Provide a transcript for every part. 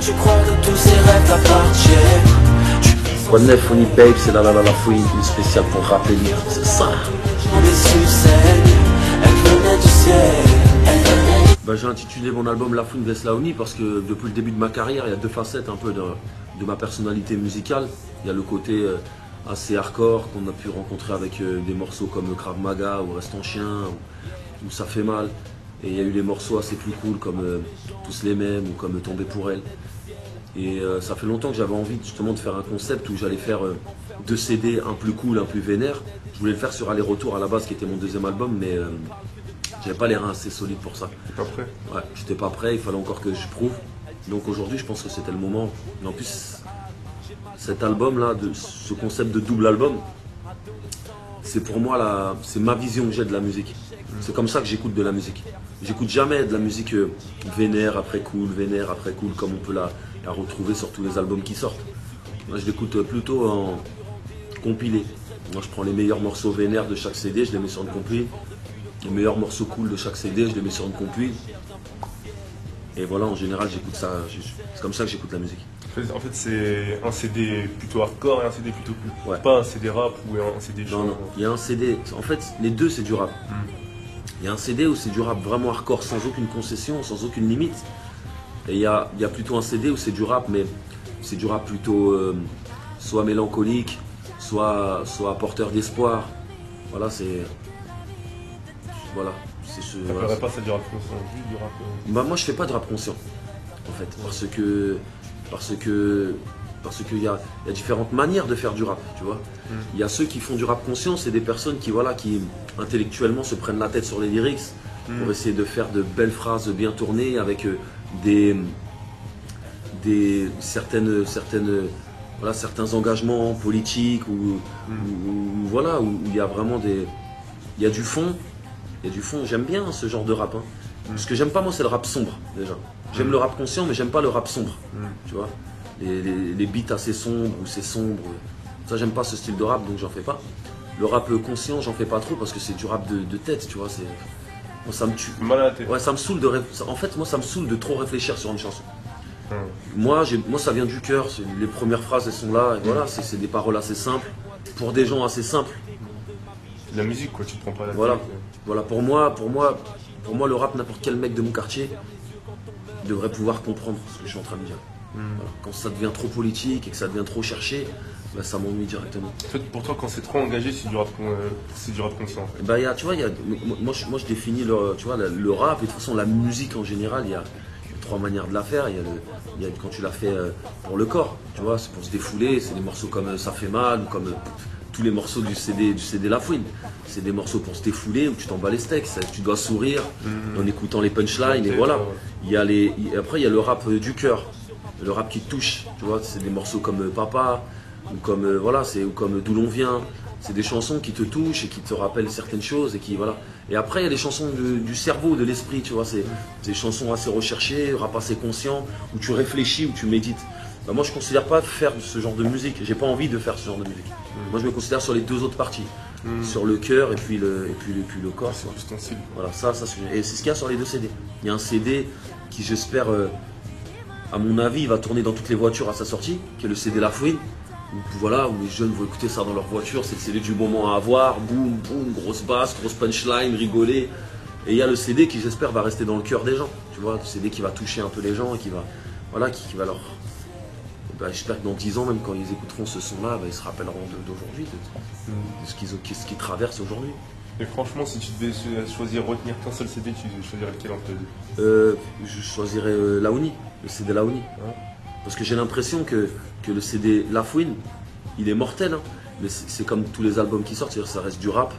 tu crois que tous ces rêves t'appartiennent. Quoi de neuf, Funny Babe, c'est la fouine, une spéciale pour rappeler, c'est ça. Bah, j'ai intitulé mon album La Fouine Vs Laouni parce que depuis le début de ma carrière, il y a deux facettes un peu de ma personnalité musicale. Il y a le côté assez hardcore qu'on a pu rencontrer avec des morceaux comme Krav Maga ou Reste en Chien ou Ça fait mal. Et il y a eu des morceaux assez plus cool comme Tous les mêmes ou comme Tomber pour elle. Et ça fait longtemps que j'avais envie justement de faire un concept où j'allais faire deux CD, un plus cool, un plus vénère. Je voulais le faire sur Aller-Retour à la base qui était mon deuxième album, mais j'avais pas les reins assez solides pour ça. T'es pas prêt? Ouais, j'étais pas prêt, il fallait encore que je prouve. Donc aujourd'hui, je pense que c'était le moment. Et en plus, cet album-là, ce concept de double album, c'est pour moi, c'est ma vision que j'ai de la musique. C'est comme ça que j'écoute de la musique. J'écoute jamais de la musique vénère après cool, comme on peut la retrouver sur tous les albums qui sortent. Moi, je l'écoute plutôt en compilé. Moi, je prends les meilleurs morceaux vénères de chaque CD, je les mets sur une compil. Les meilleurs morceaux cool de chaque CD, je les mets sur une compil. Et voilà, en général, j'écoute ça. C'est comme ça que j'écoute la musique. En fait, c'est un CD plutôt hardcore et un CD plutôt cool. Ouais. Pas un CD rap ou un CD chaud. Non, il y a un CD. En fait, les deux, c'est du rap. Il y a un CD où c'est du rap vraiment hardcore, sans aucune concession, sans aucune limite. Et il y a plutôt un CD où c'est du rap, mais c'est du rap plutôt soit mélancolique, soit porteur d'espoir. Voilà, c'est. Voilà. T'appellerais pas ça du rap conscient, juste du rap. Bah, moi, je fais pas de rap conscient, en fait, parce que il y a différentes manières de faire du rap, tu vois. Il y a ceux qui font du rap conscient, c'est des personnes qui intellectuellement se prennent la tête sur les lyrics pour essayer de faire de belles phrases bien tournées avec certains engagements politiques où il y a vraiment il y a du fond. Il y a du fond, j'aime bien ce genre de rap. Ce que j'aime pas, moi, c'est le rap sombre, déjà. J'aime le rap conscient, mais j'aime pas le rap sombre, tu vois. Les beats assez sombres, ou c'est sombre. Ça, j'aime pas ce style de rap, donc j'en fais pas. Le rap conscient, j'en fais pas trop parce que c'est du rap de tête, tu vois. Moi, ça me tue. Mal à la tête. Ouais, ça me saoule en fait, moi, ça me saoule de trop réfléchir sur une chanson. Moi, ça vient du cœur. Les premières phrases, elles sont là. Et voilà, c'est des paroles assez simples pour des gens assez simples. La musique, quoi, tu te prends pas la tête. Voilà, pour moi, le rap, n'importe quel mec de mon quartier devrait pouvoir comprendre ce que je suis en train de dire. Voilà. Quand ça devient trop politique et que ça devient trop cherché, bah, ça m'ennuie directement. En fait, pour toi, quand c'est trop engagé, c'est du rap conscient. En fait. Bah, tu vois, moi, je définis le rap et de toute façon la musique en général, il y a trois manières de la faire. Il y a quand tu la fais pour le corps, tu vois, c'est pour se défouler, c'est des morceaux comme Ça fait mal ou comme tous les morceaux du CD La Fouine. C'est des morceaux pour se défouler où tu t'en bats les steaks, tu dois sourire en écoutant les punchlines et voilà. Après il y a le rap du cœur, le rap qui te touche, tu vois, c'est des morceaux comme Papa ou comme D'où l'on vient. C'est des chansons qui te touchent et qui te rappellent certaines choses Et après il y a les chansons du cerveau, de l'esprit, tu vois, c'est des chansons assez recherchées, rap assez conscient, où tu réfléchis, où tu médites. Bah, moi je ne considère pas faire ce genre de musique, j'ai pas envie de faire ce genre de musique. Moi je me considère sur les deux autres parties, sur le cœur et puis le corps. C'est juste ton style. Voilà, et c'est ce qu'il y a sur les deux CD. Il y a un CD qui j'espère, à mon avis, va tourner dans toutes les voitures à sa sortie, qui est le CD La Fouine, où les jeunes vont écouter ça dans leur voiture, c'est le CD du moment à avoir, boum, boum, grosse basse, grosse punchline, rigoler. Et il y a le CD qui j'espère va rester dans le cœur des gens, tu vois, le CD qui va toucher un peu les gens et qui va leur... j'espère que dans 10 ans, même quand ils écouteront ce son-là, ils se rappelleront d'aujourd'hui, de ce qu'ils traversent aujourd'hui. Et franchement, si tu devais choisir, retenir qu'un seul CD, tu choisirais lequel entre les deux? Je choisirais Laouni, le CD Laouni. Parce que j'ai l'impression que le CD La Fouine, il est mortel. Mais c'est comme tous les albums qui sortent, c'est-à-dire ça reste du rap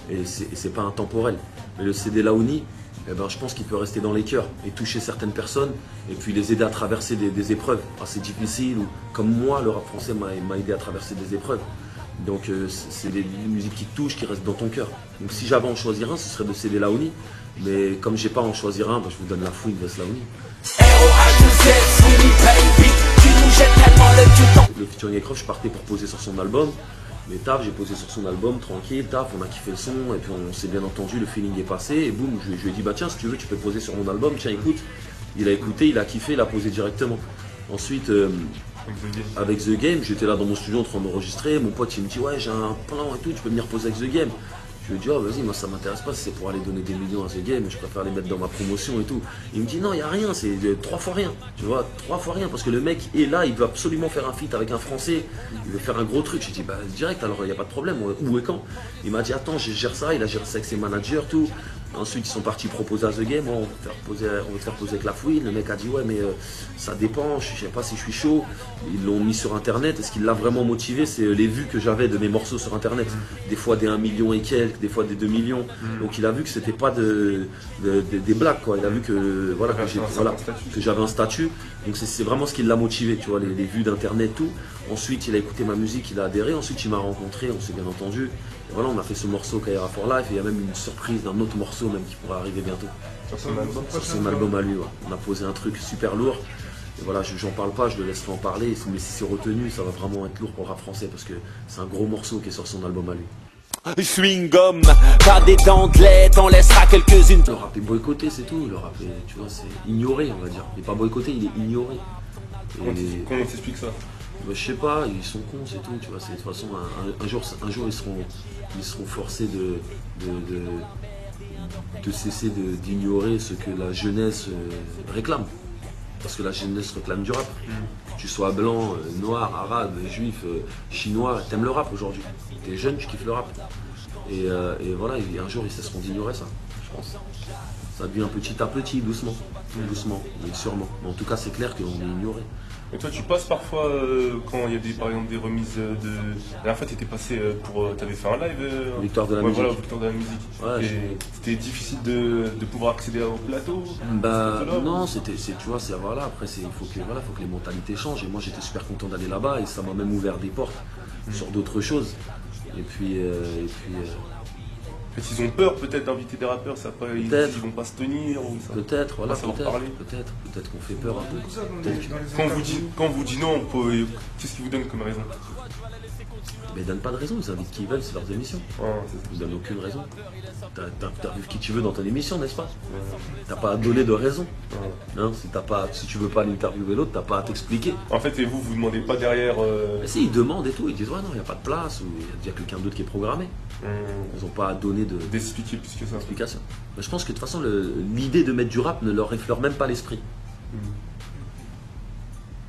et c'est pas intemporel. Mais le CD Laouni, je pense qu'il peut rester dans les cœurs et toucher certaines personnes et puis les aider à traverser des épreuves assez difficiles. Comme moi, le rap français m'a aidé à traverser des épreuves. Donc c'est des musiques qui te touchent, qui restent dans ton cœur. Donc si j'avais à en choisir un, ce serait de CD Laouni. Mais comme j'ai pas à en choisir un, je vous donne La Fouine vs Laouni. Le featuring avec Rof, je partais pour poser sur son album. Mais taf, j'ai posé sur son album, tranquille, taf, on a kiffé le son, et puis on s'est bien entendu, le feeling est passé, et boum, je lui ai dit, bah tiens, si tu veux, tu peux poser sur mon album, tiens, écoute. Il a écouté, il a kiffé, il a posé directement. Ensuite, Avec The Game. avec The Game, j'étais là dans mon studio en train d'enregistrer. Mon pote, il me dit, ouais, j'ai un plan et tout, tu peux venir poser avec The Game. Je lui dis, oh vas-y, moi ça m'intéresse pas, si c'est pour aller donner des millions à The Game, je préfère les mettre dans ma promotion et tout. Il me dit, non, il n'y a rien, c'est 3 fois rien. Tu vois, 3 fois rien, parce que le mec est là, il veut absolument faire un feat avec un Français, il veut faire un gros truc. J'ai dit, bah direct, alors il n'y a pas de problème, où et quand? Il m'a dit, attends, je gère ça, il a géré ça avec ses managers, tout. Ensuite, ils sont partis proposer à The Game, on va te faire poser avec la fouine. Le mec a dit, ouais, mais ça dépend, je sais pas si je suis chaud. Ils l'ont mis sur Internet. Et ce qui l'a vraiment motivé, c'est les vues que j'avais de mes morceaux sur Internet. Des fois des 1 million et quelques, des fois des 2 millions. Donc il a vu que c'était pas des blagues, quoi. Il a vu que, voilà, que j'avais un statut. Donc c'est vraiment ce qui l'a motivé, tu vois, les vues d'Internet, tout. Ensuite, il a écouté ma musique, il a adhéré. Ensuite, il m'a rencontré, on s'est bien entendu. Et voilà, on a fait ce morceau Kaira for Life. Et il y a même une surprise d'un autre morceau même qui pourra arriver bientôt. Sur son album. Sur son album à lui, ouais. On a posé un truc super lourd. Et voilà, j'en parle pas, je le laisserai en parler. Mais si c'est retenu, ça va vraiment être lourd pour le rap français parce que c'est un gros morceau qui est sur son album à lui. Chewing gum, pas des dentelettes, on laissera quelques-unes. Le rap est boycotté, c'est tout. Le rap est, tu vois, c'est ignoré, on va dire. Il n'est pas boycotté, il est ignoré. Comment on t'explique ça? Bah, je sais pas, ils sont cons, c'est tout. Tu vois, de toute façon, un jour ils seront forcés de cesser d'ignorer ce que la jeunesse réclame. Parce que la jeunesse réclame du rap. Que tu sois blanc, noir, arabe, juif, chinois, t'aimes le rap aujourd'hui. T'es jeune, tu kiffes le rap. Et voilà, un jour ils cesseront d'ignorer ça, je pense. Ça devient petit à petit, doucement, mais sûrement. Mais en tout cas, c'est clair qu'on est ignoré. Et toi, tu passes parfois quand il y a par exemple des remises de. La dernière fois, tu étais passé pour. Tu avais fait un live. Victoire de la musique. Voilà, Victoire de la musique. Ouais, et c'était difficile de pouvoir accéder au plateau. Bah non, tu vois, c'est voilà. Après, il faut que les mentalités changent. Et moi, j'étais super content d'aller là-bas et ça m'a même ouvert des portes sur d'autres choses. Et puis. Ils ont peur peut-être d'inviter des rappeurs, ça pas, ils vont pas se tenir ou ça. Peut-être, voilà, peut-être qu'on fait peur un peu. Quand on vous dit non, qu'est-ce qui vous donne comme raison? Mais ils donnent pas de raison, ils invitent qui ils veulent, c'est leurs émissions. Ils donnent aucune raison. T'as vu qui tu veux dans ton émission, n'est-ce pas? T'as pas à donner de raison. Hein, si tu veux pas l'interviewer l'autre, t'as pas à t'expliquer. En fait, et vous demandez pas derrière. Mais si, ils demandent et tout, ils disent ouais non, il n'y a pas de place, ou il y a quelqu'un d'autre qui est programmé. Ils n'ont pas à donner d'expliquer plus que ça. Explication. Mais je pense que de toute façon, l'idée de mettre du rap ne leur effleure même pas l'esprit.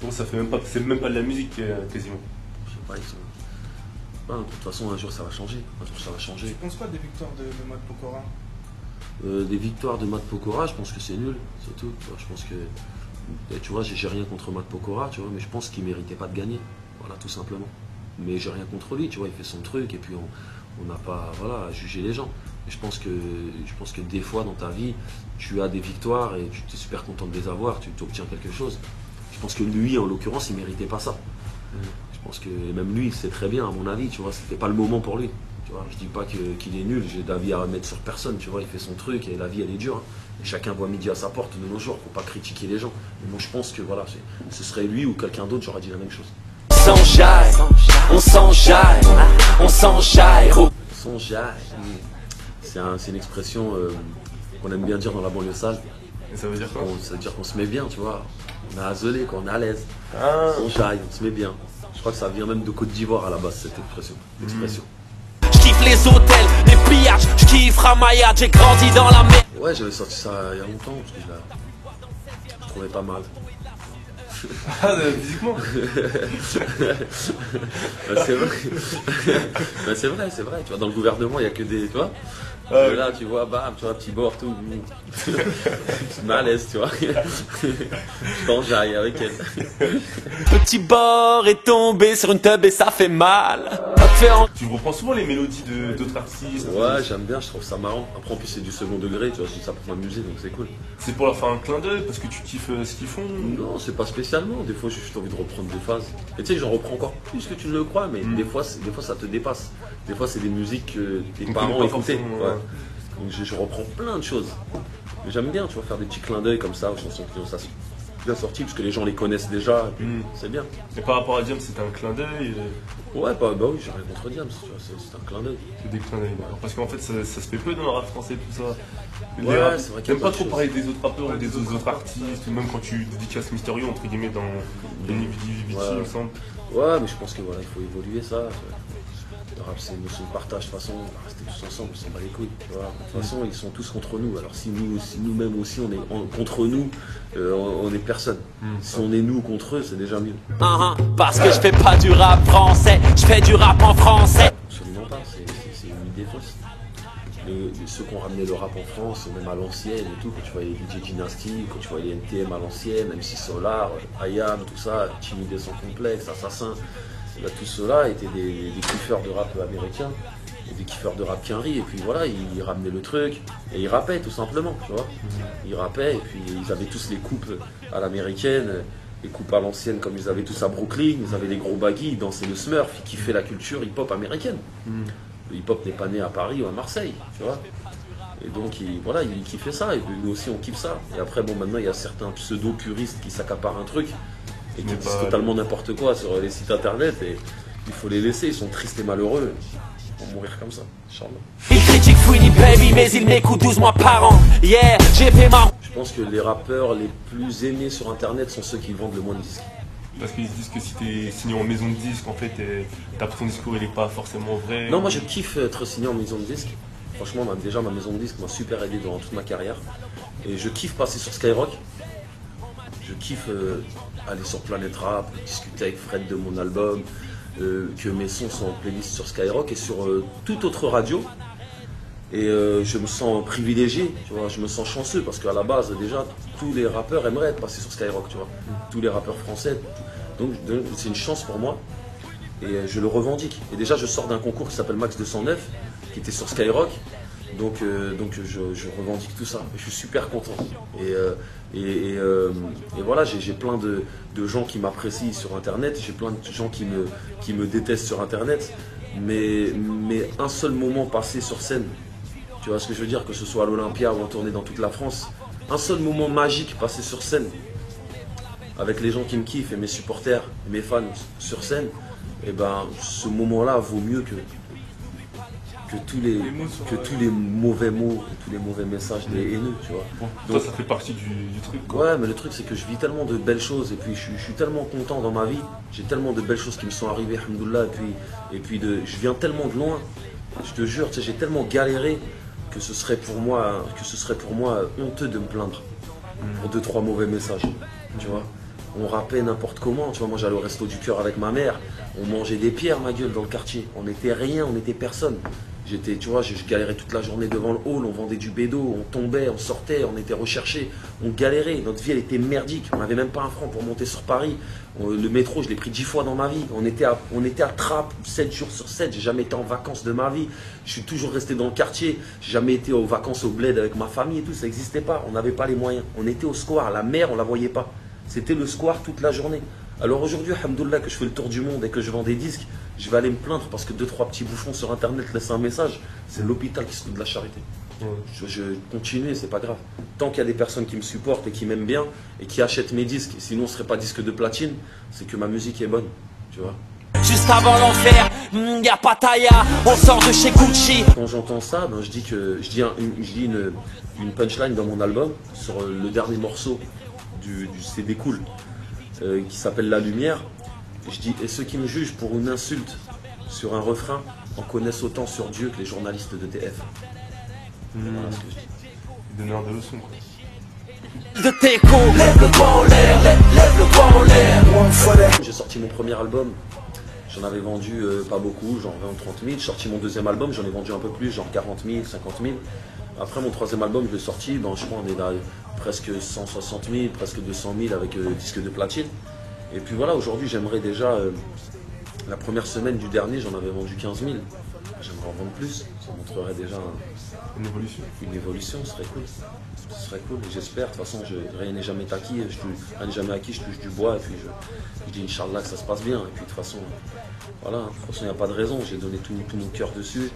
Bon, ça fait même pas, c'est même pas de la musique quasiment. Je sais pas, ils sont. De toute façon, un jour ça va changer. Tu penses quoi des victoires de Matt Pokora? Des victoires de Matt Pokora, je pense que c'est nul, c'est tout. Tu vois, je pense que. Tu vois, j'ai rien contre Matt Pokora, tu vois, mais je pense qu'il méritait pas de gagner. Voilà, tout simplement. Mais j'ai rien contre lui, tu vois, il fait son truc et puis on n'a pas à juger les gens. Et je pense que des fois dans ta vie, tu as des victoires et tu es super content de les avoir, tu obtiens quelque chose. Je pense que lui, en l'occurrence, il méritait pas ça. Je pense que même lui, il sait très bien, à mon avis, tu vois, c'était pas le moment pour lui. Tu vois, je dis pas qu'il est nul, j'ai d'avis à remettre sur personne, tu vois, il fait son truc et la vie elle est dure. Hein. Et chacun voit midi à sa porte de nos jours, faut pas critiquer les gens. Mais moi je pense que voilà, ce serait lui ou quelqu'un d'autre, j'aurais dit la même chose. S'enjaille, on s'enjaille, on s'enjaille. C'est une expression qu'on aime bien dire dans la banlieue sale. Et ça veut dire quoi? Ça veut dire qu'on se met bien, tu vois. On est azelé, quoi, on est à l'aise. On s'enjaille, on se met bien. Je crois que ça vient même de Côte d'Ivoire à la base, cette expression. Je kiffe les hôtels, les pillages, je kiffe Ramaya, j'ai grandi dans la mer. Ouais, j'avais sorti ça il y a longtemps, parce que je trouvais pas mal. Physiquement. C'est vrai, tu vois, dans le gouvernement, il n'y a que des, tu vois. Là, tu vois, bam, tu vois, petit bord, tout. Malaise, tu vois. Je t'enjaille avec elle. Petit bord est tombé sur une tub et ça fait mal. Tu reprends souvent les mélodies d'autres artistes? Ouais, j'aime bien, je trouve ça marrant. Après, en plus, c'est du second degré, tu vois, je dis ça pour m'amuser, donc c'est cool. C'est pour leur faire un clin d'œil parce que tu kiffes ce qu'ils font? Non, c'est pas spécialement. Des fois, j'ai juste envie de reprendre des phases. Et tu sais, j'en reprends encore plus que tu ne le crois, mais des fois, ça te dépasse. Des fois, c'est des musiques que tes parents écoutaient. Ouais. Donc, je reprends plein de choses. J'aime bien, tu vois, faire des petits clins d'œil comme ça aux chansons qui ont ça. bien sortis parce que les gens les connaissent déjà, c'est bien. Et par rapport à Diams, c'était un clin d'œil Ouais, bah oui, j'ai rien contre Diams, c'est un clin d'œil. C'est des clins d'œil. Parce qu'en fait, ça se fait peu dans le rap français, tout ça. Ouais, c'est vrai qu'il y a Même pas de trop choses. parler des autres rappeurs ou des autres artistes, ou même quand tu dédicaces Mysterio, entre guillemets, dans Benny Vidi, il me semble. Ouais, mais je pense que voilà, il faut évoluer ça. Le rap, c'est une notion de partage, de toute façon, on va rester tous ensemble, on s'en bat les couilles. Tu vois. De toute façon, ils sont tous contre nous. Alors si nous-mêmes aussi, on est contre nous, on est personne. Si on est nous contre eux, c'est déjà mieux. Parce que je fais pas du rap français, je fais du rap en français. Absolument pas, c'est une idée fausse. Ceux qui ont ramené le rap en France, même à l'ancienne et tout, quand tu voyais les DJ Dynasty, quand tu voyais les NTM à l'ancienne, MC Solar, IAM, tout ça, Timidé sans complexe, Assassin, là, tout cela étaient des kiffeurs de rap américains, et des kiffeurs de rap quinri, et puis voilà, ils ramenaient le truc, et ils rappaient tout simplement, tu vois. Ils rappaient, et puis ils avaient tous les coupes à l'américaine, les coupes à l'ancienne comme ils avaient tous à Brooklyn, ils avaient les gros baggy, ils dansaient le Smurf, ils kiffaient la culture hip-hop américaine. Le hip-hop n'est pas né à Paris ou à Marseille, tu vois. Et donc, il kiffait ça, et nous aussi on kiffe ça. Et après, bon, maintenant, il y a certains pseudo-puristes qui s'accaparent un truc et qui disent totalement n'importe quoi sur les sites internet, et il faut les laisser, ils sont tristes et malheureux. Ils vont mourir comme ça, Inch'Allah. Il critique Fouini Baby, mais il m'écoute 12 mois par an. Yeah, j'ai fait ma... Je pense que les rappeurs les plus aimés sur internet sont ceux qui vendent le moins de disques. Parce qu'ils se disent que si t'es signé en maison de disque, en fait, ton discours il est pas forcément vrai. Non, moi je kiffe être signé en maison de disque. Franchement, déjà ma maison de disque m'a super aidé durant toute ma carrière. Et je kiffe passer sur Skyrock. Je kiffe aller sur Planète Rap, discuter avec Fred de mon album, que mes sons sont en playlist sur Skyrock et sur toute autre radio. Et je me sens privilégié, tu vois, je me sens chanceux parce qu'à la base, déjà, tous les rappeurs aimeraient être passés sur Skyrock, tu vois. Tous les rappeurs français. Donc c'est une chance pour moi et je le revendique. Et déjà, je sors d'un concours qui s'appelle Max 209, qui était sur Skyrock. Donc je revendique tout ça. Et je suis super content. Et voilà, j'ai plein de gens qui m'apprécient sur Internet. J'ai plein de gens qui me détestent sur Internet. Mais un seul moment passé sur scène, tu vois ce que je veux dire, que ce soit à l'Olympia ou en tournée dans toute la France, un seul moment magique passé sur scène, avec les gens qui me kiffent et mes supporters, et mes fans sur scène, et ben ce moment-là vaut mieux que tous les mauvais mots, tous les mauvais messages des haineux, tu vois. Bon, donc, ça fait partie du truc, quoi. Ouais, mais le truc c'est que je vis tellement de belles choses et puis je suis tellement content dans ma vie. J'ai tellement de belles choses qui me sont arrivées, alhamdoulilah, et puis je viens tellement de loin. Je te jure, tu sais, j'ai tellement galéré que ce serait pour moi honteux de me plaindre pour 2-3 mauvais messages, tu vois. On rappait n'importe comment, tu vois, moi j'allais au resto du cœur avec ma mère, on mangeait des pierres, ma gueule, dans le quartier. On n'était rien, on n'était personne. Tu vois, je galérais toute la journée devant le hall, on vendait du bédo, on tombait, on sortait, on était recherchés, on galérait, notre vie elle était merdique, on n'avait même pas un franc pour monter sur Paris. Le métro, je l'ai pris 10 fois dans ma vie, on était à Trappes 7 jours sur 7, j'ai jamais été en vacances de ma vie, je suis toujours resté dans le quartier, j'ai jamais été aux vacances au bled avec ma famille et tout, ça n'existait pas, on n'avait pas les moyens, on était au square, la mer on la voyait pas, c'était le square toute la journée. Alors aujourd'hui, alhamdoulilah, que je fais le tour du monde et que je vends des disques, je vais aller me plaindre parce que 2-3 petits bouffons sur internet laissent un message. C'est l'hôpital qui se fout de la charité. Je continue, c'est pas grave. Tant qu'il y a des personnes qui me supportent et qui m'aiment bien et qui achètent mes disques, sinon on ne serait pas disque de platine, c'est que ma musique est bonne, tu vois. Juste avant l'enfer, y'a Pattaya, on sort de chez Gucci. Quand j'entends ça, ben je dis une punchline dans mon album sur le dernier morceau du CD Cool. Qui s'appelle La Lumière. Je dis, et ceux qui me jugent pour une insulte sur un refrain en connaissent autant sur Dieu que les journalistes de TF. Voilà ce que je dis. Donneur de leçons, quoi. De Teco, lève le poing en l'air, lève le poing en l'air. J'ai sorti mon premier album, j'en avais vendu pas beaucoup, genre 20 ou 30 000. J'ai sorti mon deuxième album, j'en ai vendu un peu plus, genre 40 000, 50 000. Après mon troisième album, je l'ai sorti, je crois on est là presque 160 000, presque 200 000 avec disque de platine. Et puis voilà, aujourd'hui j'aimerais déjà, la première semaine du dernier, j'en avais vendu 15 000. J'aimerais en vendre plus, ça montrerait déjà une évolution. Une évolution, ce serait cool. Ce serait cool, j'espère. De toute façon, rien n'est jamais acquis, rien n'est jamais acquis, je touche du bois et puis je dis Inch'Allah que ça se passe bien. Et puis de toute façon, voilà, de toute façon, il n'y a pas de raison, j'ai donné tout mon cœur dessus.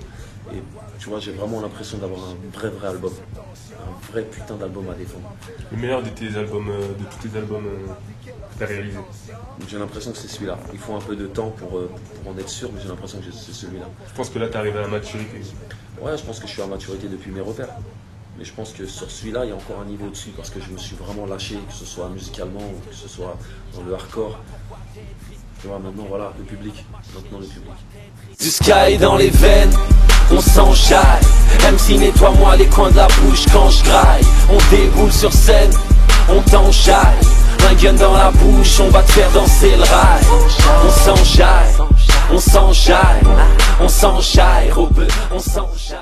Et tu vois, j'ai vraiment l'impression d'avoir un vrai album. Un vrai putain d'album à défendre. Le meilleur de tes albums, de tous tes albums que tu as réalisés? J'ai l'impression que c'est celui-là. Il faut un peu de temps pour en être sûr, mais j'ai l'impression que c'est celui-là. Je pense que là, tu arrives à la maturité. Ouais, je pense que je suis à maturité depuis mes repères. Mais je pense que sur celui-là, il y a encore un niveau au-dessus parce que je me suis vraiment lâché, que ce soit musicalement ou que ce soit dans le hardcore. Tu vois, maintenant, voilà, le public. Maintenant, le public. Du sky dans les veines, on s'enjaille. MC nettoie-moi les coins de la bouche quand je graille. On déboule sur scène, on t'enjaille. Un gun dans la bouche, on va te faire danser le rail. On s'enjaille, on s'enjaille, on s'enjaille, on s'enjaille.